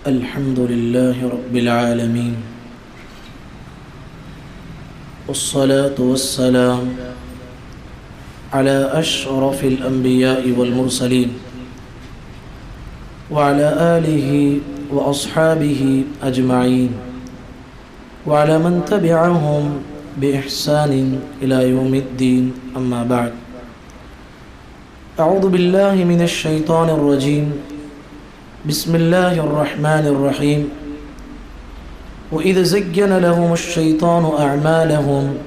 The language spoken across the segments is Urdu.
الحمد لله رب العالمين والصلاة والسلام على أشرف الأنبياء والمرسلين وعلى آله وأصحابه أجمعين وعلى من تبعهم بإحسان إلى يوم الدين أما بعد أعوذ بالله من الشيطان الرجيم بسم الله الرحمن الرحيم وإذ زين لهم الشيطان أعمالهم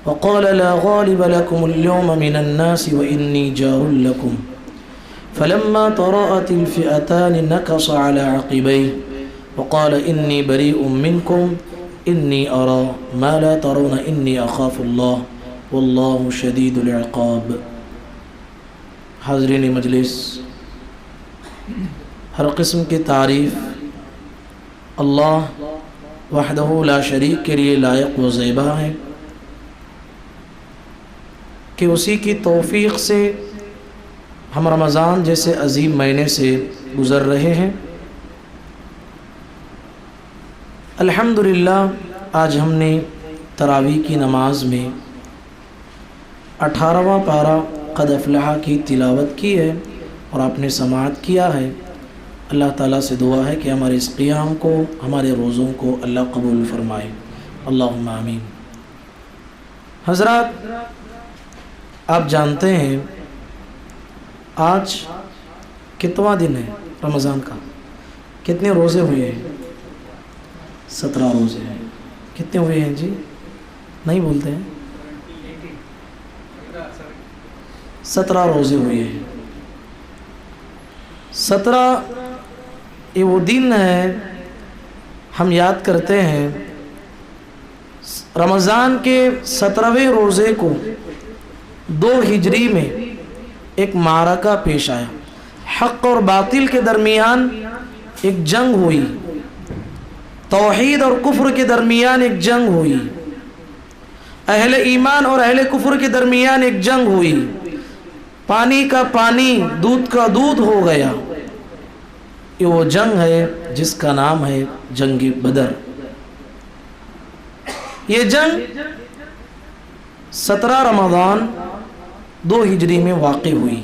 وقال لا غالب لكم اليوم من الناس وإني جار لكم فلما تراءت الفئتان نكص على عقبيه وقال إني بريء منكم إني أرى ما لا ترون إني أخاف الله والله شديد العقاب. حاضرین مجلس، ہر قسم کی تعریف اللہ وحدہ لا شریک کے لیے لائق و زیبا ہے کہ اسی کی توفیق سے ہم رمضان جیسے عظیم مہینے سے گزر رہے ہیں. الحمدللہ آج ہم نے تراویح کی نماز میں 18واں پارہ قد افلح کی تلاوت کی ہے اور آپ نے سماعت کیا ہے. اللہ تعالیٰ سے دعا ہے کہ ہمارے اس قیام کو، ہمارے روزوں کو اللہ قبول فرمائے. اللہم آمین. حضرات، آپ جانتے ہیں آج کتواں دن ہے رمضان کا؟ کتنے روزے ہوئے ہیں؟ 17 روزے ہیں. کتنے ہوئے ہیں جی؟ نہیں بولتے ہیں. 17 روزے ہوئے ہیں. 17 یہ وہ دن ہے ہم یاد کرتے ہیں. رمضان کے 17ویں روزے کو 2 ہجری میں ایک معرکہ پیش آیا. حق اور باطل کے درمیان ایک جنگ ہوئی، توحید اور کفر کے درمیان ایک جنگ ہوئی، اہل ایمان اور اہل کفر کے درمیان ایک جنگ ہوئی. پانی کا پانی، دودھ کا دودھ ہو گیا. یہ وہ جنگ ہے جس کا نام ہے جنگ بدر. یہ جنگ 17 رمضان 2 ہجری میں واقع ہوئی.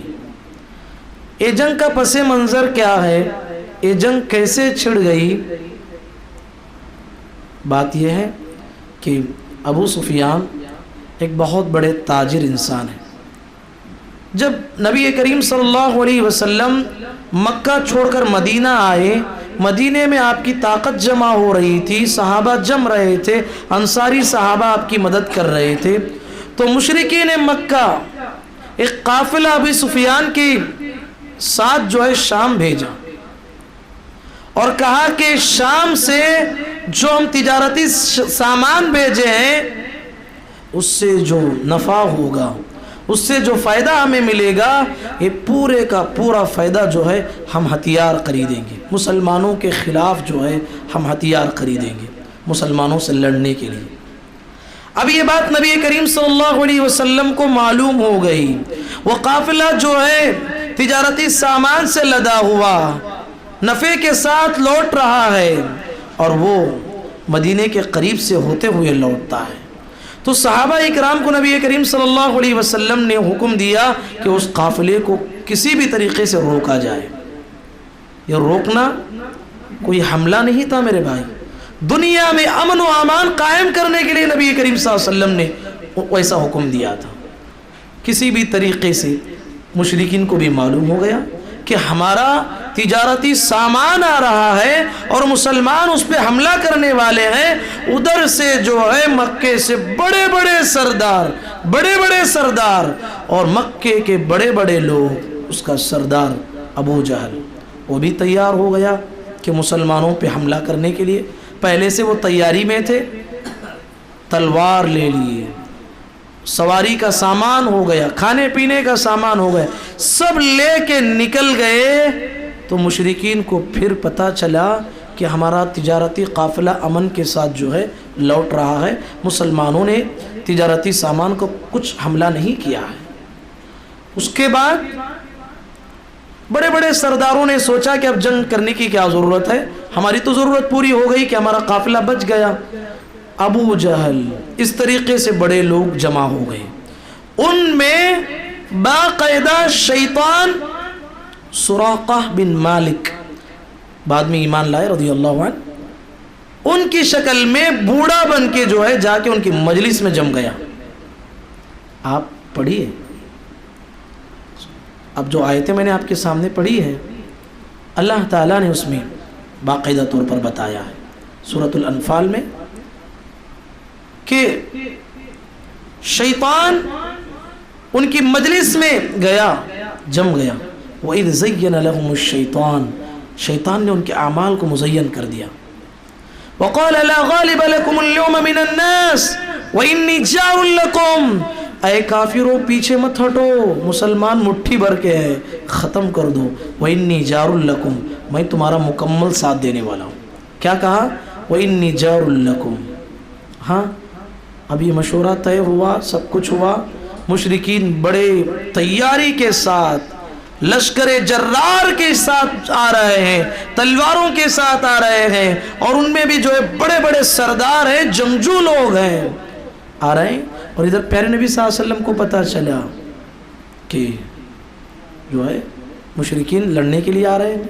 یہ جنگ کا پس منظر کیا ہے؟ یہ جنگ کیسے چھڑ گئی؟ بات یہ ہے کہ ابو سفیان ایک بہت بڑے تاجر انسان ہیں. جب نبی کریم صلی اللہ علیہ وسلم مکہ چھوڑ کر مدینہ آئے، مدینے میں آپ کی طاقت جمع ہو رہی تھی، صحابہ جم رہے تھے، انصاری صحابہ آپ کی مدد کر رہے تھے، تو مشرکین مکہ ایک قافلہ ابو سفیان کے ساتھ جو ہے شام بھیجا اور کہا کہ شام سے جو ہم تجارتی سامان بھیجے ہیں اس سے جو نفع ہوگا، اس سے جو فائدہ ہمیں ملے گا، یہ پورے کا پورا فائدہ جو ہے ہم ہتھیار خریدیں گے. مسلمانوں کے خلاف جو ہے ہم ہتھیار خریدیں گے مسلمانوں سے لڑنے کے لیے. اب یہ بات نبی کریم صلی اللہ علیہ وسلم کو معلوم ہو گئی. وہ قافلہ جو ہے تجارتی سامان سے لدا ہوا نفع کے ساتھ لوٹ رہا ہے اور وہ مدینے کے قریب سے ہوتے ہوئے لوٹتا ہے. تو صحابہ اکرام کو نبی کریم صلی اللہ علیہ وسلم نے حکم دیا کہ اس قافلے کو کسی بھی طریقے سے روکا جائے. یہ روکنا کوئی حملہ نہیں تھا میرے بھائی. دنیا میں امن و امان قائم کرنے کے لیے نبی کریم صلی اللہ علیہ وسلم نے ویسا حکم دیا تھا. کسی بھی طریقے سے مشرکین کو بھی معلوم ہو گیا کہ ہمارا تجارتی سامان آ رہا ہے اور مسلمان اس پہ حملہ کرنے والے ہیں. ادھر سے جو ہے مکے سے بڑے بڑے سردار اور مکے کے بڑے بڑے لوگ، اس کا سردار ابو جہل وہ بھی تیار ہو گیا کہ مسلمانوں پہ حملہ کرنے کے لیے. پہلے سے وہ تیاری میں تھے، تلوار لے لیے، سواری کا سامان ہو گیا، کھانے پینے کا سامان ہو گیا، سب لے کے نکل گئے. تو مشرکین کو پھر پتہ چلا کہ ہمارا تجارتی قافلہ امن کے ساتھ جو ہے لوٹ رہا ہے، مسلمانوں نے تجارتی سامان کو کچھ حملہ نہیں کیا ہے. اس کے بعد بڑے بڑے سرداروں نے سوچا کہ اب جنگ کرنے کی کیا ضرورت ہے، ہماری تو ضرورت پوری ہو گئی کہ ہمارا قافلہ بچ گیا۔ ابو جہل اس طریقے سے بڑے لوگ جمع ہو گئے، ان میں باقاعدہ شیطان سراقہ بن مالک بعد میں ایمان لائے رضی اللہ عنہ، ان کی شکل میں بوڑھا بن کے جو ہے جا کے ان کی مجلس میں جم گیا۔ آپ پڑھیے، اب جو آیتیں میں نے آپ کے سامنے پڑھی ہیں اللہ تعالیٰ نے اس میں باقاعدہ طور پر بتایا ہے سورۃ الانفال میں کہ شیطان ان کی مجلس میں گیا، جم گیا۔ وَإِذْ زَيَّنَ لَهُمُ الشَّيْطَانُ، شیطان نے ان کے اعمال کو مزین کر دیا۔ وَقَالَ لَا غَالِبَ لَكُمُ الْيَوْمَ مِنَ النَّاسِ وَإِنِّي جَارٌ لَكُمْ، اے کافروں پیچھے مت ہٹو، مسلمان مٹھی بھر کے ہے، ختم کر دو۔ وَإِنِّي جَارٌ لَكُمْ، میں تمہارا مکمل ساتھ دینے والا ہوں۔ کیا کہا؟ وَإِنِّي جَارٌ لَكُمْ۔ ہاں اب یہ مشورہ طے ہوا، سب کچھ ہوا، مشرکین بڑے تیاری کے ساتھ لشکر جرار کے ساتھ آ رہے ہیں، تلواروں کے ساتھ آ رہے ہیں، اور ان میں بھی جو ہے بڑے بڑے سردار ہیں، جنگجو لوگ ہیں، آ رہے ہیں۔ اور ادھر پیارے نبی صلی اللہ علیہ وسلم کو پتہ چلا کہ جو ہے مشرکین لڑنے کے لیے آ رہے ہیں،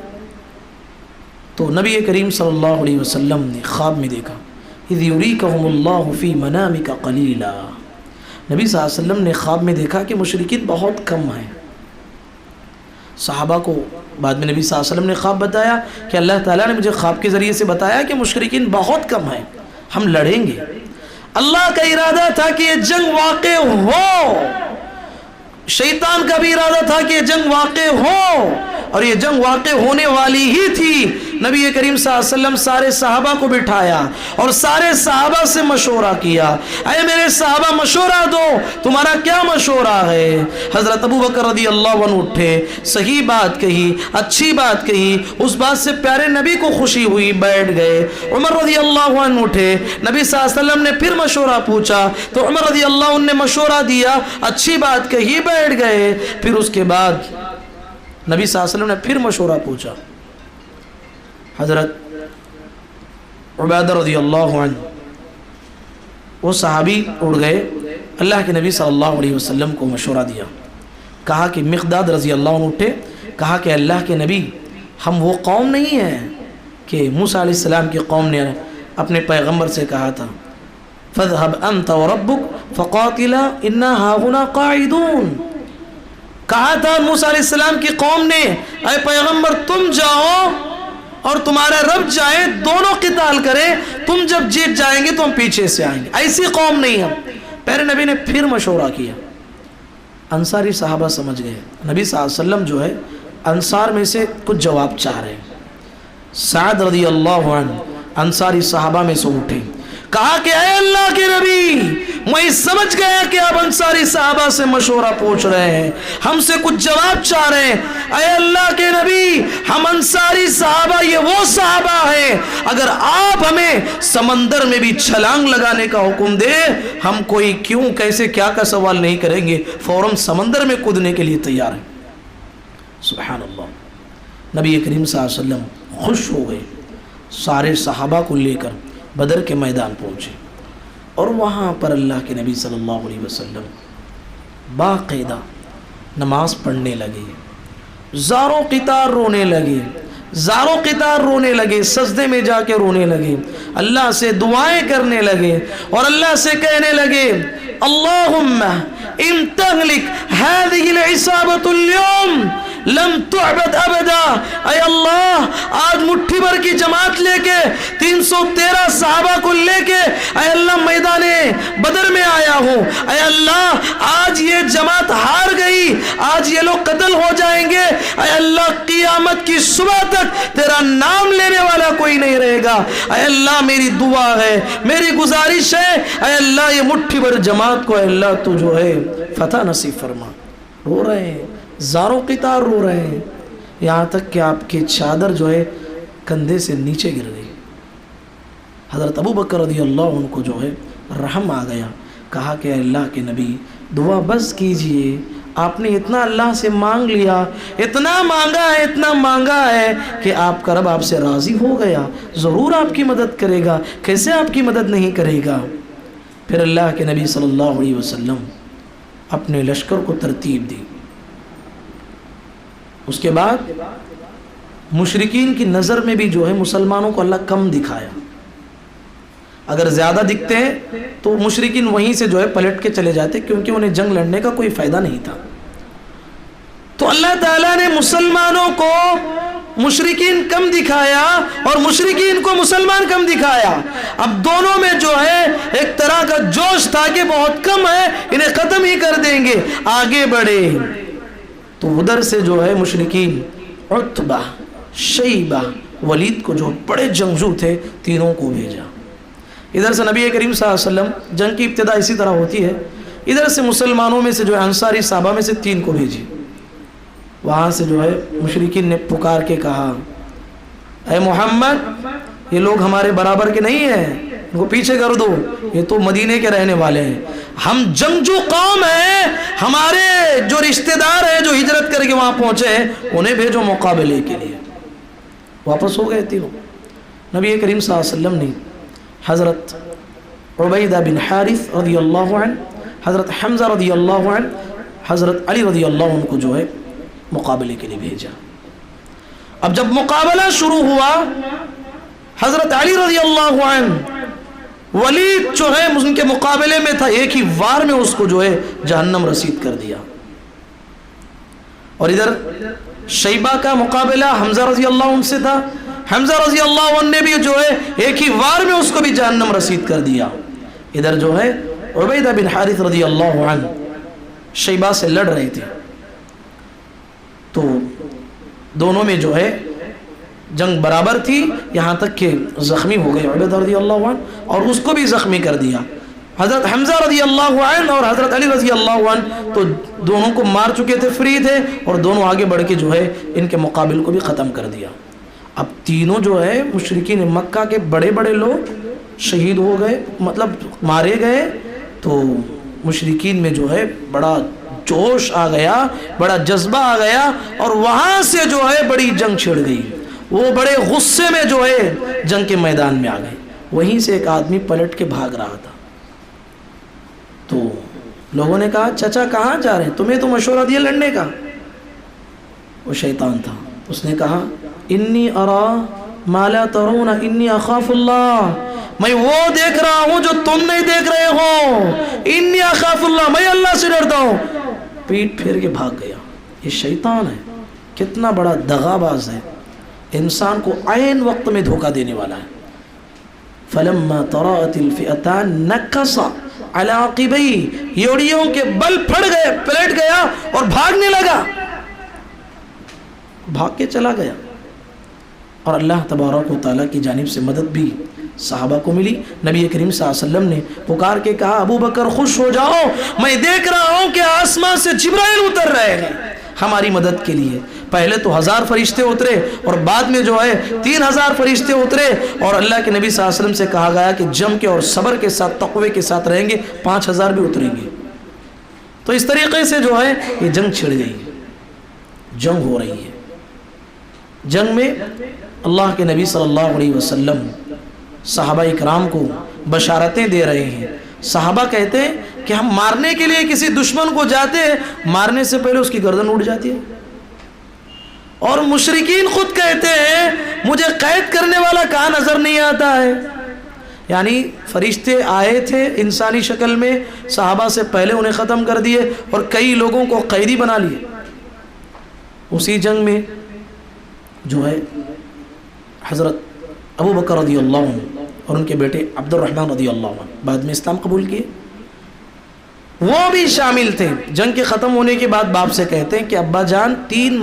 تو نبی کریم صلی اللہ علیہ وسلم نے خواب میں دیکھا، اذ یریکہم اللہ فی منامک قلیلا، نبی صلی اللہ علیہ وسلم نے خواب میں دیکھا کہ مشرکین بہت کم ہیں۔ صحابہ کو بعد میں نبی صلی اللہ علیہ وسلم نے خواب بتایا کہ اللہ تعالیٰ نے مجھے خواب کے ذریعے سے بتایا کہ مشرکین بہت کم ہیں، ہم لڑیں گے۔ اللہ کا ارادہ تھا کہ یہ جنگ واقع ہو، شیطان کا بھی ارادہ تھا کہ یہ جنگ واقع ہو، اور یہ جنگ واقع ہونے والی ہی تھی۔ نبی کریم صلی اللہ علیہ وسلم سارے صحابہ کو بٹھایا اور سارے صحابہ سے مشورہ کیا، اے میرے صحابہ مشورہ دو، تمہارا کیا مشورہ ہے؟ حضرت ابو بکر رضی اللہ عنہ اٹھے، صحیح بات کہی، اچھی بات کہی، اس بات سے پیارے نبی کو خوشی ہوئی، بیٹھ گئے۔ عمر رضی اللہ عنہ اٹھے، نبی صلی اللہ علیہ وسلم نے پھر مشورہ پوچھا تو عمر رضی اللہ عنہ نے مشورہ دیا، اچھی بات کہی، بیٹھ گئے۔ پھر اس کے بعد نبی صلی اللہ علیہ وسلم نے پھر مشورہ پوچھا، حضرت عبیدہ رضی اللہ عنہ، وہ صحابی اڑ گئے، اللہ کے نبی صلی اللہ علیہ وسلم کو مشورہ دیا، کہا کہ مقداد رضی اللہ عنہ اٹھے، کہا کہ اللہ کے نبی ہم وہ قوم نہیں ہیں کہ موسیٰ علیہ السلام کی قوم نے اپنے پیغمبر سے کہا تھا فَاذْهَبْ أَنْتَ وَرَبُّكَ فَقَاتِلَا إِنَّا هَاهُنَا قَاعِدُونَ، کہا تھا موسیٰ علیہ السلام کی قوم نے اے پیغمبر تم جاؤ اور تمہارا رب جائے، دونوں قتال کریں، تم جب جیت جائیں گے تو ہم پیچھے سے آئیں گے، ایسی قوم نہیں ہم۔ پیارے نبی نے پھر مشورہ کیا، انصاری صحابہ سمجھ گئے، نبی صلی اللہ علیہ وسلم جو ہے انصار میں سے کچھ جواب چاہ رہے ہیں۔ سعد رضی اللہ عنہ انصاری صحابہ میں سے اٹھے، کہا کہ اے اللہ کے نبی میں سمجھ گیا کہ آپ انصاری صحابہ سے مشورہ پوچھ رہے ہیں، ہم سے کچھ جواب چاہ رہے ہیں، اے اللہ کے نبی ہم انصاری صحابہ یہ وہ صحابہ ہیں، اگر آپ ہمیں سمندر میں بھی چھلانگ لگانے کا حکم دے ہم کوئی کیوں کیسے کیا کا سوال نہیں کریں گے، فوراً سمندر میں کودنے کے لیے تیار ہیں۔ سبحان اللہ، نبی کریم صلی اللہ علیہ وسلم خوش ہو گئے، سارے صحابہ کو لے کر بدر کے میدان پہنچے، اور وہاں پر اللہ کے نبی صلی اللہ علیہ وسلم باقاعدہ نماز پڑھنے لگے، زاروں قطار رونے لگے، زاروں قطار رونے لگے، سجدے میں جا کے رونے لگے، اللہ سے دعائیں کرنے لگے، اور اللہ سے کہنے لگے اللہم ان تہلک هذه العصابة اليوم لم تعبد ابدا، اے اللہ آج مٹھی بھر کی جماعت لے کے 313 صحابہ کو لے کے اے اللہ میدان بدر میں آیا ہوں، اے اللہ آج یہ جماعت ہار گئی، آج یہ لوگ قتل ہو جائیں گے، اے اللہ قیامت کی صبح تک تیرا نام لینے والا کوئی نہیں رہے گا، اے اللہ میری دعا ہے، میری گزارش ہے، اے اللہ یہ مٹھی بھر جماعت کو اے اللہ تو جو ہے فتح نصیب فرما۔ رو رہے ہیں، زاروں قطار رو رہے ہیں، یہاں تک کہ آپ کی چادر جو ہے کندھے سے نیچے گر گئی۔ حضرت ابو بکر رضی اللہ عنہ کو جو ہے رحم آ گیا، کہا کہ اللہ کے نبی دعا بس کیجئے، آپ نے اتنا اللہ سے مانگ لیا، اتنا مانگا ہے کہ آپ کا رب آپ سے راضی ہو گیا، ضرور آپ کی مدد کرے گا، کیسے آپ کی مدد نہیں کرے گا۔ پھر اللہ کے نبی صلی اللہ علیہ وسلم اپنے لشکر کو ترتیب دی۔ اس کے بعد مشرکین کی نظر میں بھی جو ہے مسلمانوں کو اللہ کم دکھایا۔ اگر زیادہ دکھتے ہیں تو مشرکین وہیں سے جو ہے پلٹ کے چلے جاتے، کیونکہ انہیں جنگ لڑنے کا کوئی فائدہ نہیں تھا۔ تو اللہ تعالیٰ نے مسلمانوں کو مشرکین کم دکھایا اور مشرکین کو مسلمان کم دکھایا۔ اب دونوں میں جو ہے ایک طرح کا جوش تھا کہ بہت کم ہے، انہیں ختم ہی کر دیں گے، آگے بڑھے۔ تو ادھر سے جو ہے مشرکین عتبہ، شیبہ، ولید کو جو بڑے جنگجو تھے تینوں کو بھیجا۔ ادھر سے نبی کریم صلی اللہ علیہ وسلم، جنگ کی ابتدا اسی طرح ہوتی ہے، ادھر سے مسلمانوں میں سے جو ہے انصاری صحابہ میں سے 3 کو بھیجی۔ وہاں سے جو ہے مشرکین نے پکار کے کہا، اے محمد، یہ لوگ ہمارے برابر کے نہیں ہیں، ان کو پیچھے کر دو، یہ تو مدینے کے رہنے والے ہیں، ہم جنگجو قوم ہیں، ہمارے جو رشتہ دار ہیں جو ہجرت کر کے وہاں پہنچے ہیں انہیں بھیجو مقابلے کے لیے۔ واپس ہو گئے تینوں۔ نبی کریم صلی اللہ علیہ وسلم نے حضرت عبیدہ بن حارث رضی اللہ عنہ، حضرت حمزہ رضی اللہ عنہ، حضرت علی رضی اللہ عنہ کو جو ہے مقابلے کے لیے بھیجا۔ اب جب مقابلہ شروع ہوا، حضرت علی رضی اللہ عنہ، ولید جو ہے ان کے مقابلے میں تھا، ایک ہی وار میں اس کو جو ہے جہنم رسید کر دیا۔ اور ادھر شیبہ کا مقابلہ حمزہ رضی اللہ عنہ سے تھا، حمزہ رضی اللہ عنہ نے بھی جو ہے ایک ہی وار میں اس کو بھی جہنم رسید کر دیا۔ ادھر جو ہے عبیدہ بن حارث رضی اللہ عنہ شیبہ سے لڑ رہے تھے، تو دونوں میں جو ہے جنگ برابر تھی، یہاں تک کہ زخمی ہو گئے عبیدہ رضی اللہ عنہ اور اس کو بھی زخمی کر دیا۔ حضرت حمزہ رضی اللہ عنہ اور حضرت علی رضی اللہ عنہ تو دونوں کو مار چکے تھے، فری تھے، اور دونوں آگے بڑھ کے جو ہے ان کے مقابل کو بھی ختم کر دیا۔ اب تینوں جو ہے مشرکین مکہ کے بڑے بڑے لوگ شہید ہو گئے، مطلب مارے گئے۔ تو مشرکین میں جو ہے بڑا جوش آ گیا، بڑا جذبہ آ گیا، اور وہاں سے جو ہے بڑی جنگ چھڑ گئی۔ وہ بڑے غصے میں جو ہے جنگ کے میدان میں آ گئے۔ وہیں سے ایک آدمی پلٹ کے بھاگ رہا تھا، تو لوگوں نے کہا، چچا کہاں جا رہے ہیں؟ تمہیں تو مشورہ دیا لڑنے کا۔ وہ شیطان تھا، اس نے کہا، انی ارا ما لا ترون انی اخاف اللہ، میں وہ دیکھ رہا ہوں جو تم نہیں دیکھ رہے ہو، انی اخاف اللہ، میں اللہ سے ڈرتا ہوں۔ پیٹ پھیر کے بھاگ گیا۔ یہ شیطان ہے، کتنا بڑا دغاباز ہے، انسان کو عین وقت میں دھوکہ دینے والا ہے۔ فلما تراءت الفئتان نکص علی عقبیہ، یوڑیوں کے بل پھڑ گئے، پلٹ گیا اور بھاگنے لگا، بھاگ کے چلا گیا۔ اور اللہ تبارک و تعالیٰ کی جانب سے مدد بھی صحابہ کو ملی۔ نبی کریم صلی اللہ علیہ وسلم نے پکار کے کہا، ابو بکر خوش ہو جاؤ، میں دیکھ رہا ہوں کہ آسمان سے جبرائیل اتر رہے ہیں ہماری مدد کے لیے۔ پہلے تو 1000 فرشتے اترے اور بعد میں جو ہے 3000 فرشتے اترے، اور اللہ کے نبی صلی اللہ علیہ وسلم سے کہا گیا کہ جم کے اور صبر کے ساتھ تقوی کے ساتھ رہیں گے، 5000 بھی اتریں گے۔ تو اس طریقے سے جو ہے یہ جنگ چھڑ گئی، جنگ ہو رہی ہے۔ جنگ میں اللہ کے نبی صلی اللہ علیہ وسلم صحابہ اکرام کو بشارتیں دے رہے ہیں۔ صحابہ کہتے ہیں کہ ہم مارنے کے لیے کسی دشمن کو جاتے ہیں، مارنے سے پہلے اس کی گردن اٹھ جاتی ہے، اور مشرکین خود کہتے ہیں مجھے قید کرنے والا کہاں نظر نہیں آتا ہے۔ یعنی فرشتے آئے تھے انسانی شکل میں، صحابہ سے پہلے انہیں ختم کر دیے اور کئی لوگوں کو قیدی بنا لیے۔ اسی جنگ میں جو ہے حضرت ابو بکر رضی اللہ عنہ اور ان کے بیٹے عبد الرحمن رضی اللہ عنہ بعد میں اسلام قبول کیے، وہ بھی شامل تھے۔ جنگ کے ختم ہونے کے بعد باپ سے کہتے ہیں کہ ابا جان 3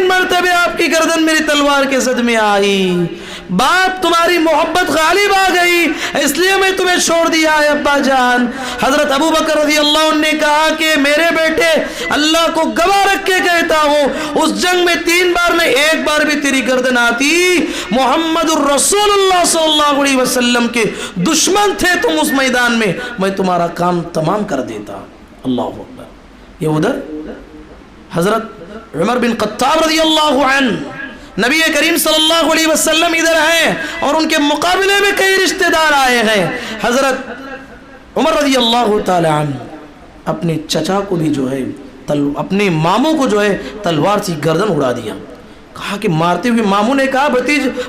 مرتبے آپ کی گردن میری تلوار کے صدمے آئی، باپ تمہاری محبت غالب آ گئی، اس لیے میں تمہیں چھوڑ دیا ہے ابا جان۔ حضرت ابو بکر رضی اللہ عنہ نے کہا کہ میرے بیٹے، اللہ کو گواہ رکھ کے کہتا ہوں، اس جنگ میں 3 بار نہیں، 1 بار بھی تیری گردن آتی، محمد الرسول اللہ صلی اللہ علیہ وسلم کے دشمن تھے تم اس میدان میں، میں تمہارا کام تمام کر دیتا۔ اللہ اکبر۔ یہ ادھر حضرت عمر بن خطاب رضی اللہ عنہ نبی کریم صلی اللہ علیہ وسلم ادھر ہیں اور ان کے مقابلے میں کئی رشتہ دار آئے ہیں. حضرت عمر رضی اللہ تعالی عنہ اپنے چچا کو بھی جو ہے اپنے ماموں کو جو ہے تلوار سے گردن اڑا دیا. کہا کہ مارتے ہوئے ماموں نے کہا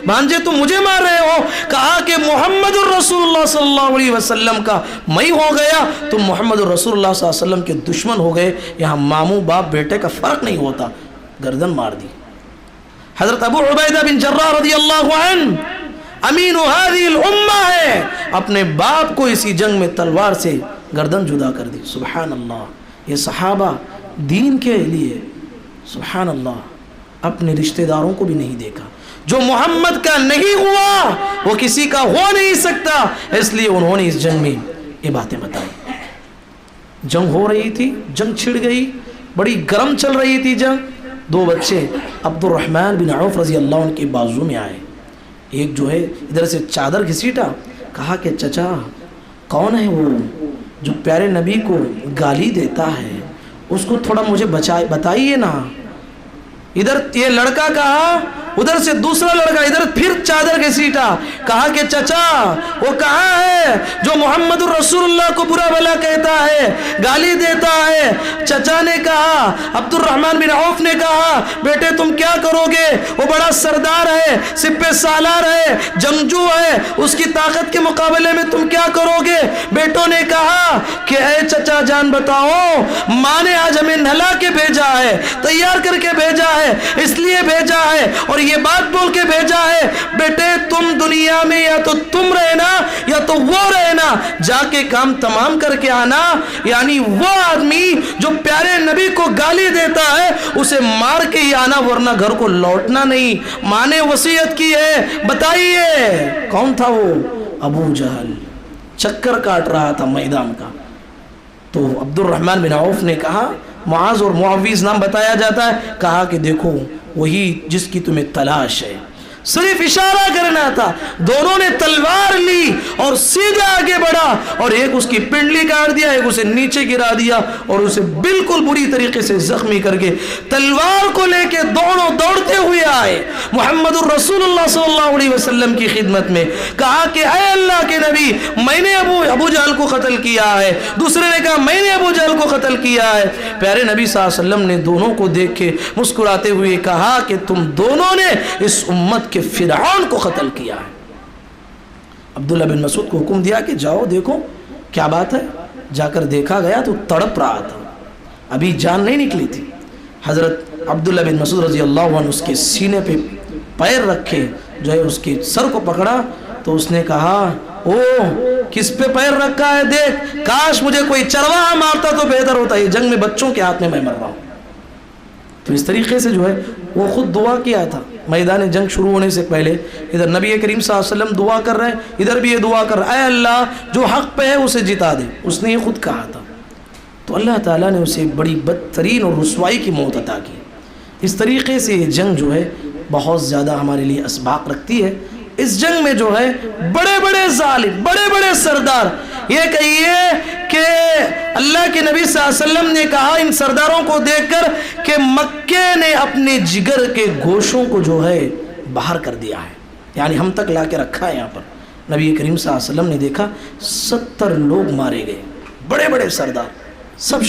بھانجے تم مجھے مار رہے ہو. کہا کہ محمد الرسول اللہ صلی اللہ علیہ وسلم کا میں ہو گیا تم محمد الرسول اللہ صلی اللہ علیہ وسلم کے دشمن ہو گئے. یہاں ماموں باپ بیٹے کا فرق نہیں ہوتا. گردن مار دی. حضرت ابو عبیدہ بن جراح رضی اللہ عنہ امین هذه الامہ ہے, اپنے باپ کو اسی جنگ میں تلوار سے گردن جدا کر دی. سبحان اللہ. یہ صحابہ دین کے لیے سبحان اللہ اپنے رشتہ داروں کو بھی نہیں دیکھا. جو محمد کا نہیں ہوا وہ کسی کا ہو نہیں سکتا, اس لیے انہوں نے اس جنگ میں یہ باتیں بتائی. جنگ ہو رہی تھی, جنگ چھڑ گئی, بڑی گرم چل رہی تھی جنگ. دو بچے عبد الرحمن بن عوف رضی اللہ عنہ کے بازو میں آئے. ایک جو ہے ادھر سے چادر گھسیٹا. کہا کہ چچا کون ہے وہ جو پیارے نبی کو گالی دیتا ہے, اس کو تھوڑا مجھے بتائیے نا. ادھر یہ لڑکا کہا, ادھر سے دوسرا لڑکا ادھر پھر چادر گھسیٹا. کہا کہ چچا وہ کہاں ہے جو محمد الرسول اللہ کو برا بھلا کہتا ہے, گالی دیتا ہے. چچا نے کہا, عبد الرحمن بن عوف نے کہا بیٹے تم کیا کرو گے, وہ بڑا سردار ہے, سپہ سالار ہے, جنگجو ہے, اس کی طاقت کے مقابلے میں تم کیا کرو گے. بیٹوں نے کہا کہ اے چچا جان بتاؤ, ماں نے آج ہمیں نہلا کے بھیجا ہے, تیار کر کے بھیجا ہے, اس لیے بھیجا ہے اور یہ بات بول کے بھیجا ہے بیٹے تم دنیا میں یا تو تم رہنا یا تو وہ رہنا, جا کے کام تمام کر کے آنا. یعنی وہ آدمی جو پیارے نبی کو گالی دیتا ہے اسے مار کے ہی آنا, ورنہ گھر کو لوٹنا نہیں. ماں نے وصیت کی ہے. بتائیے کون تھا وہ؟ ابو جہل. چکر کاٹ رہا تھا میدان کا. تو عبد الرحمن بن عوف نے کہا, معاذ اور معویز نام بتایا جاتا ہے, کہا کہ دیکھو وہی جس کی تمہیں تلاش ہے. صرف اشارہ کرنا تھا. دونوں نے تلوار لی اور سیدھا آگے بڑھا اور ایک اس کی پنڈلی کاٹ دیا, ایک اسے نیچے گرا دیا اور اسے بالکل بری طریقے سے زخمی کر کے تلوار کو لے کے دونوں دوڑتے ہوئے آئے محمد الرسول اللہ صلی اللہ علیہ وسلم کی خدمت میں. کہا کہ اے اللہ کے نبی میں نے ابو جہل کو قتل کیا ہے. دوسرے نے کہا میں نے ابو جہل کو قتل کیا ہے. پیارے نبی صلی اللہ علیہ وسلم نے دونوں کو دیکھ کے مسکراتے ہوئے کہا کہ تم دونوں نے اس امت کہ فرعون کو قتل کیا ہے. عبداللہ بن مسعود کو حکم دیا کہ جاؤ دیکھو کیا بات ہے. جا کر دیکھا گیا تو تڑپ رہا تھا, ابھی جان نہیں نکلی تھی. حضرت عبداللہ بن مسعود رضی اللہ عنہ اس کے سینے پہ پیر رکھے, جو ہے اس کے سر کو پکڑا تو اس نے کہا او کس پہ پیر رکھا ہے دیکھ, کاش مجھے کوئی چرواہا مارتا تو بہتر ہوتا, یہ جنگ میں بچوں کے ہاتھ میں مر رہا ہوں. تو اس طریقے سے جو ہے وہ خود دعا کیا تھا میدان جنگ شروع ہونے سے پہلے. ادھر نبی کریم صلی اللہ علیہ وسلم دعا کر رہے ہیں, ادھر بھی یہ دعا کر رہا ہے, اے اللہ جو حق پہ ہے اسے جتا دے. اس نے یہ خود کہا تھا. تو اللہ تعالیٰ نے اسے بڑی بدترین اور رسوائی کی موت عطا کی. اس طریقے سے یہ جنگ جو ہے بہت زیادہ ہمارے لیے اسباق رکھتی ہے. اس جنگ میں جو ہے بڑے بڑے ظالم, بڑے بڑے سردار, یہ کہیے کہ اللہ کے نبی صلی اللہ علیہ وسلم نے کہا ان سرداروں کو دیکھ کر کہ مکے نے اپنے جگر کے گوشوں کو جو ہے باہر کر دیا ہے, یعنی ہم تک لا کے رکھا ہے. یہاں پر نبی کریم صلی اللہ علیہ وسلم نے دیکھا 70 لوگ مارے گئے, بڑے بڑے سردار سب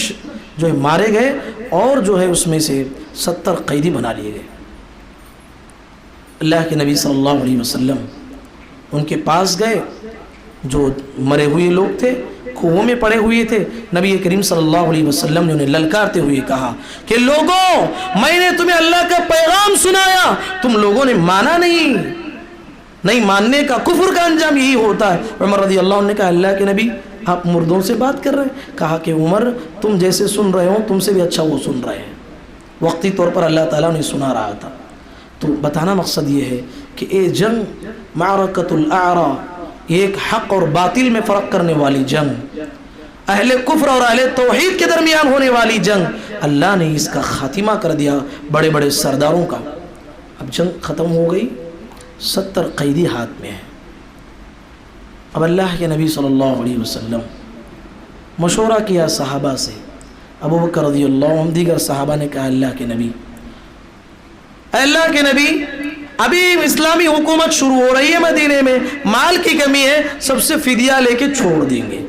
جو ہے مارے گئے, اور جو ہے اس میں سے 70 قیدی بنا لیے گئے. اللہ کے نبی صلی اللہ علیہ وسلم ان کے پاس گئے, جو مرے ہوئے لوگ تھے کنووں میں پڑے ہوئے تھے. نبی کریم صلی اللہ علیہ وسلم نے انہیں للکارتے ہوئے کہا کہ لوگوں میں نے تمہیں اللہ کا پیغام سنایا, تم لوگوں نے مانا نہیں ماننے کا کفر کا انجام یہی ہوتا ہے. عمر رضی اللہ عنہ نے کہا اللہ کے نبی آپ مردوں سے بات کر رہے ہیں. کہا کہ عمر تم جیسے سن رہے ہو تم سے بھی اچھا وہ سن رہے ہیں. وقتی طور پر اللہ تعالیٰ نے سنا رہا تھا. تو بتانا مقصد یہ ہے کہ یہ جنگ معرکۃ الاعرا, ایک حق اور باطل میں فرق کرنے والی جنگ, اہل کفر اور اہل توحید کے درمیان ہونے والی جنگ, اللہ نے اس کا خاتمہ کر دیا بڑے بڑے سرداروں کا. اب جنگ ختم ہو گئی, 70 قیدی ہاتھ میں ہیں. اب اللہ کے نبی صلی اللہ علیہ وسلم مشورہ کیا صحابہ سے, ابو بکر رضی اللہ عنہ دیگر صحابہ نے کہا اللہ کے نبی ابھی اسلامی حکومت شروع ہو رہی ہے مدینے میں، مال کی کمی ہے، سب سے فدیہ لے کے چھوڑ دیں گے۔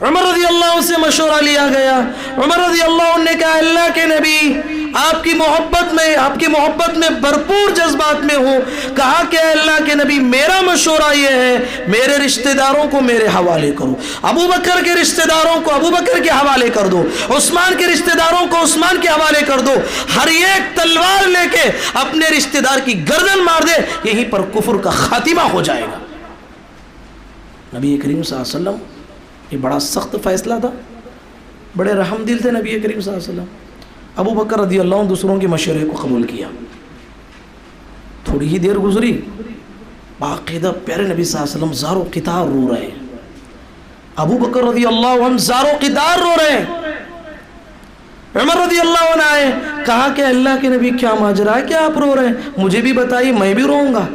عمر رضی اللہ عنہ سے مشورہ لیا گیا۔ عمر رضی اللہ عنہ نے کہا اللہ کے نبی آپ کی محبت میں بھرپور جذبات میں ہوں، کہا کہ اللہ کے نبی میرا مشورہ یہ ہے میرے رشتہ داروں کو میرے حوالے کرو، ابو بکر کے رشتہ داروں کو ابو بکر کے حوالے کر دو، عثمان کے رشتہ داروں کو عثمان کے حوالے کر دو، ہر ایک تلوار لے کے اپنے رشتہ دار کی گردن مار دے، یہیں پر کفر کا خاتمہ ہو جائے گا۔ نبی کریم صلی اللہ علیہ وسلم یہ بڑا سخت فیصلہ تھا، بڑے رحم دل تھے نبی کریم صلی اللہ علیہ وسلم۔ ابو بکر رضی اللہ عنہ دوسروں کے مشورے کو قبول کیا۔ تھوڑی ہی دیر گزری، باقاعدہ پیارے نبی صلی اللہ علیہ وسلم زار و قطار رو رہے ہیں، ابو بکر رضی اللہ عنہ زار و قطار رو رہے ہیں۔ عمر رضی اللہ عنہ آئے، کہا کہ اللہ کے نبی کیا ماجرا ہے، کیا آپ رو رہے ہیں، مجھے بھی بتائیے میں بھی روؤں گا۔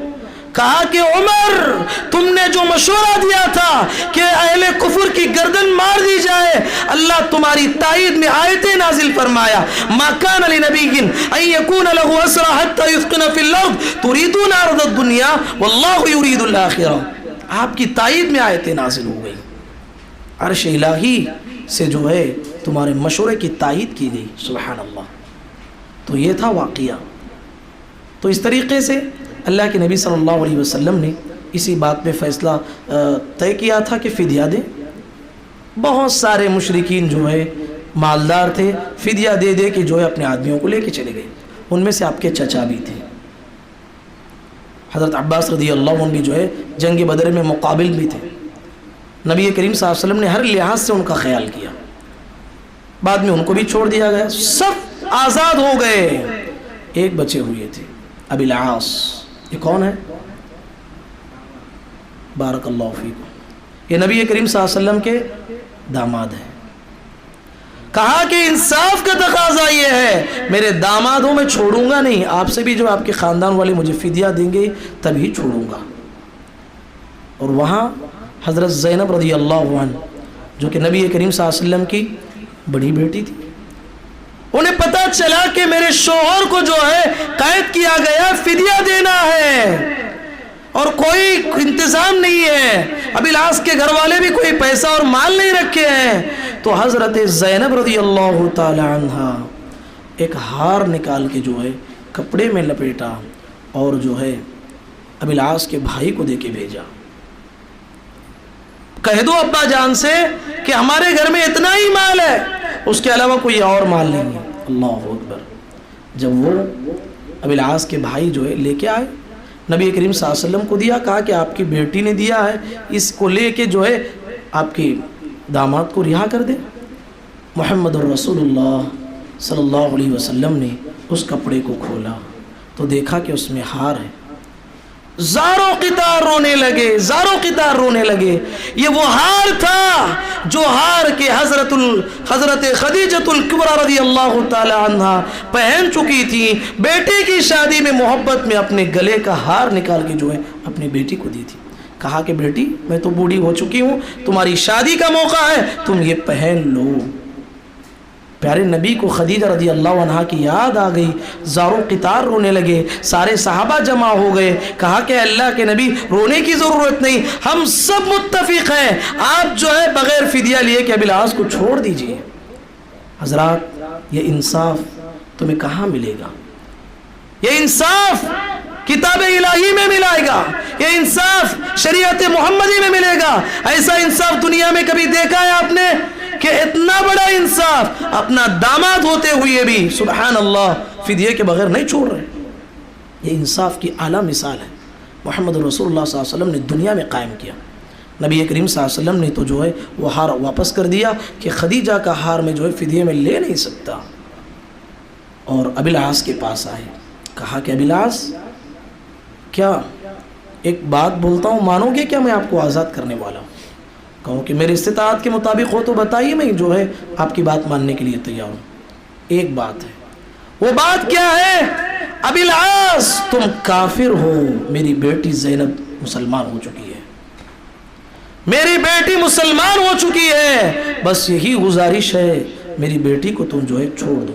کہا کہ عمر تم نے جو مشورہ دیا تھا کہ اہل کفر کی گردن مار دی جائے، اللہ تمہاری تائید میں آیتیں نازل فرمایا، ما کان لنبی ان یکون له اسرى حتى يثقل في الارض تريدون عرض الدنيا والله يريد الاخرہ۔ آپ کی تائید میں آیتیں نازل ہو گئی، عرش الہی سے جو ہے تمہارے مشورے کی تائید کی گئی، سبحان اللہ۔ تو یہ تھا واقعہ۔ تو اس طریقے سے اللہ کے نبی صلی اللہ علیہ وسلم نے اسی بات پہ فیصلہ طے کیا تھا کہ فدیہ دیں۔ بہت سارے مشرکین جو ہے مالدار تھے، فدیہ دے دے کے جو ہے اپنے آدمیوں کو لے کے چلے گئے، ان میں سے آپ کے چچا بھی تھے، حضرت عباس رضی اللہ عنہ بھی جو ہے جنگ بدر میں مقابل بھی تھے۔ نبی کریم صلی اللہ علیہ وسلم نے ہر لحاظ سے ان کا خیال کیا، بعد میں ان کو بھی چھوڑ دیا گیا، سب آزاد ہو گئے، ایک بچے ہوئے تھے ابی العاص۔ یہ کون ہے؟ بارک اللہ فیکم، یہ نبی کریم صلی اللہ علیہ وسلم کے داماد ہیں۔ کہا کہ انصاف کا تقاضا یہ ہے میرے دامادوں میں چھوڑوں گا نہیں، آپ سے بھی جو آپ کے خاندان والے مجھے فدیہ دیں گے تبھی چھوڑوں گا۔ اور وہاں حضرت زینب رضی اللہ عنہ جو کہ نبی کریم صلی اللہ علیہ وسلم کی بڑی بیٹی تھی، انہیں پتا چلا کہ میرے شوہر کو جو ہے قید کیا گیا، فدیہ دینا ہے اور کوئی انتظام نہیں ہے، ابھی العاص کے گھر والے بھی کوئی پیسہ اور مال نہیں رکھے ہیں۔ تو حضرت زینب رضی اللہ تعالی عنہ ایک ہار نکال کے جو ہے کپڑے میں لپیٹا اور جو ہے ابی العاص کے بھائی کو دے کے بھیجا، کہہ دو ابا جان سے کہ ہمارے گھر میں اتنا ہی مال ہے، اس کے علاوہ کوئی اور مال نہیں ہے۔ اللہ اکبر۔ جب وہ ابی العاص کے بھائی جو ہے لے کے آئے، نبی کریم صلی اللہ علیہ وسلم کو دیا، کہا کہ آپ کی بیٹی نے دیا ہے، اس کو لے کے جو ہے آپ کی داماد کو رہا کر دیں۔ محمد الرسول اللہ صلی اللہ علیہ وسلم نے اس کپڑے کو کھولا تو دیکھا کہ اس میں ہار ہے، زاروں قطار رونے لگے، زاروں قطار رونے لگے۔ یہ وہ ہار تھا جو ہار کے حضرت خدیجۃ الکبریٰ رضی اللہ تعالی عنہ پہن چکی تھی، بیٹے کی شادی میں محبت میں اپنے گلے کا ہار نکال کے جو ہے اپنی بیٹی کو دی تھی۔ کہا کہ بیٹی میں تو بوڑھی ہو چکی ہوں، تمہاری شادی کا موقع ہے، تم یہ پہن لو۔ پیارے نبی کو خدیجہ رضی اللہ عنہا کی یاد آ گئی، زاروں قطار رونے لگے، سارے صحابہ جمع ہو گئے۔ کہا کہ اللہ کے نبی رونے کی ضرورت نہیں، ہم سب متفق ہیں، آپ جو ہے بغیر فدیہ لیے کہ ابی العاص کو چھوڑ دیجئے۔ حضرات یہ انصاف تمہیں کہاں ملے گا؟ یہ انصاف کتاب الہی میں ملے گا، یہ انصاف شریعت محمدی میں ملے گا۔ ایسا انصاف دنیا میں کبھی دیکھا ہے آپ نے کہ اتنا بڑا انصاف اپنا داماد ہوتے ہوئے بھی سبحان اللہ فدیے کے بغیر نہیں چھوڑ رہے؟ یہ انصاف کی اعلیٰ مثال ہے، محمد رسول اللہ صلی اللہ علیہ وسلم نے دنیا میں قائم کیا۔ نبی کریم صلی اللہ علیہ وسلم نے تو جو ہے وہ ہار واپس کر دیا کہ خدیجہ کا ہار میں جو ہے فدیے میں لے نہیں سکتا، اور ابی العاص کے پاس آئے، کہا کہ ابی العاص کیا ایک بات بولتا ہوں، مانو گے کیا؟ میں آپ کو آزاد کرنے والا ہوں۔ کہو کہ میرے استطاعت کے مطابق ہو تو بتائیے، میں جو ہے آپ کی بات ماننے کے لیے تیار ہوں۔ ایک بات ہے، وہ بات کیا ہے؟ ابی العاص تم کافر ہو، میری بیٹی زینب مسلمان ہو چکی ہے، میری بیٹی مسلمان ہو چکی ہے، بس یہی گزارش ہے میری بیٹی کو تم جو ہے چھوڑ دو،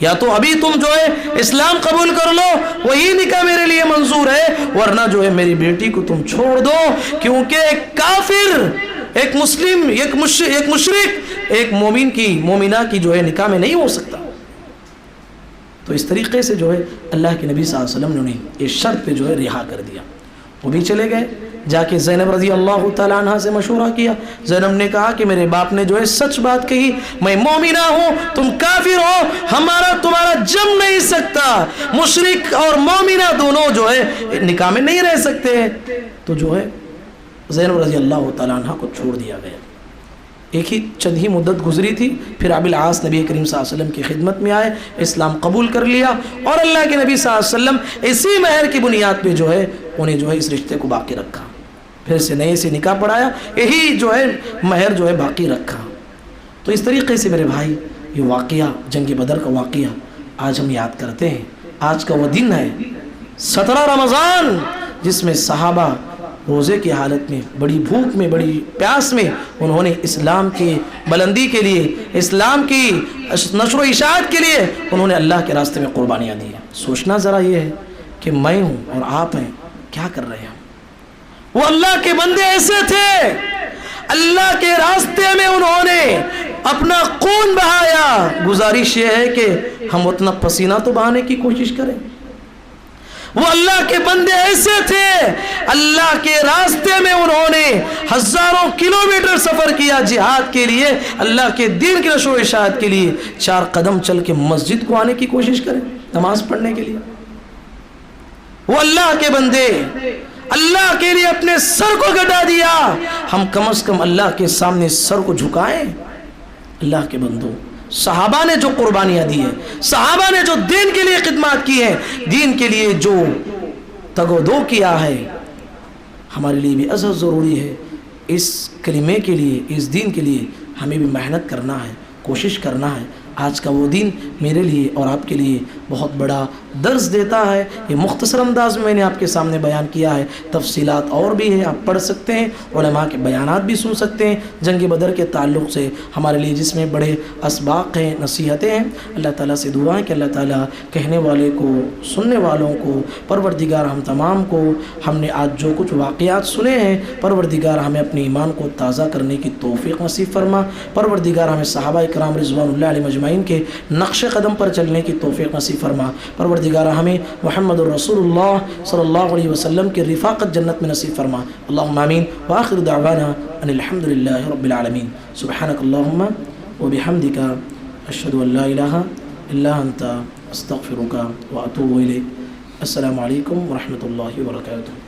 یا تو ابھی تم جو ہے اسلام قبول کر لو، وہی نکاح میرے لیے منظور ہے، ورنہ جو ہے میری بیٹی کو تم چھوڑ دو، کیونکہ ایک کافر، ایک مسلم، ایک مشرک ایک مومن کی، مومنہ کی جو ہے نکاح میں نہیں ہو سکتا۔ تو اس طریقے سے جو ہے اللہ کے نبی صلی اللہ علیہ وسلم نے انہیں اس شرط پہ جو ہے رہا کر دیا۔ وہ بھی چلے گئے، جا کے زینب رضی اللہ تعالیٰ عنہ سے مشورہ کیا۔ زینب نے کہا کہ میرے باپ نے جو ہے سچ بات کہی، میں مومنہ ہوں، تم کافر ہو، ہمارا تمہارا جم نہیں سکتا، مشرک اور مومنہ دونوں جو ہے نکاح میں نہیں رہ سکتے۔ تو جو ہے زینب رضی اللہ تعالیٰ عنہ کو چھوڑ دیا گیا۔ ایک ہی چند ہی مدت گزری تھی، پھر ابی العاص نبی کریم صلی اللہ علیہ وسلم کی خدمت میں آئے، اسلام قبول کر لیا، اور اللہ کے نبی صلی اللہ علیہ وسلم اسی مہر کی بنیاد پہ جو ہے انہیں جو ہے اس رشتے کو باقی رکھا، پھر سے نئے سے نکاح پڑھایا، یہی جو ہے مہر جو ہے باقی رکھا۔ تو اس طریقے سے میرے بھائی یہ واقعہ، جنگ بدر کا واقعہ آج ہم یاد کرتے ہیں۔ آج کا وہ دن ہے 17 رمضان، جس میں صحابہ روزے کی حالت میں، بڑی بھوک میں، بڑی پیاس میں، انہوں نے اسلام کی بلندی کے لیے، اسلام کی نشر و اشاعت کے لیے انہوں نے اللہ کے راستے میں قربانیاں دی ہیں۔ سوچنا ذرا یہ ہے کہ میں ہوں اور آپ ہیں، کیا کر رہے ہیں؟ وہ اللہ کے بندے ایسے تھے، اللہ کے راستے میں انہوں نے اپنا خون بہایا۔ گزارش یہ ہے کہ ہم اتنا پسینہ تو بہانے کی کوشش کریں۔ وہ اللہ کے بندے ایسے تھے، اللہ کے راستے میں انہوں نے ہزاروں کلومیٹر سفر کیا جہاد کے لیے، اللہ کے دین کی نشر و اشاعت کے لیے۔ 4 قدم چل کے مسجد کو آنے کی کوشش کریں نماز پڑھنے کے لیے۔ وہ اللہ کے بندے اللہ کے لیے اپنے سر کو گڈا دیا، ہم کم از کم اللہ کے سامنے سر کو جھکائیں۔ اللہ کے بندوں، صحابہ نے جو قربانیاں دی ہیں، صحابہ نے جو دین کے لیے خدمات کی ہیں، دین کے لیے جو تگ و دو کیا ہے، ہمارے لیے بھی ازحد ضروری ہے۔ اس کلمے کے لیے، اس دین کے لیے ہمیں بھی محنت کرنا ہے، کوشش کرنا ہے۔ آج کا وہ دن میرے لیے اور آپ کے لیے بہت بڑا درس دیتا ہے۔ یہ مختصر انداز میں نے آپ کے سامنے بیان کیا ہے، تفصیلات اور بھی ہیں، آپ پڑھ سکتے ہیں، علماء کے بیانات بھی سن سکتے ہیں۔ جنگ بدر کے تعلق سے ہمارے لیے جس میں بڑے اسباق ہیں، نصیحتیں ہیں، اللہ تعالیٰ سے دعا ہے کہ اللہ تعالیٰ کہنے والے کو، سننے والوں کو، پروردگار ہم تمام کو، ہم نے آج جو کچھ واقعات سنے ہیں، پروردگار ہمیں اپنے ایمان کو تازہ کرنے کی توفیق نصیب فرما۔ پروردگار ہمیں صحابہ اکرام رضوان اللہ علیہ مجمعین کے نقش قدم پر چلنے کی توفیق نصیب فرما۔ پروردگار ہمیں محمد الرسول اللہ صلی اللہ علیہ وسلم کے رفاقت جنت میں نصیب فرما۔ اللہم آمین، وآخر دعوانا ان الحمدللہ رب العالمین۔ سبحانک اللہم وبحمدک، اشہد ان لا الہ الا انت، استغفرک واتوب الیک۔ السلام علیکم ورحمۃ اللہ وبرکاتہ۔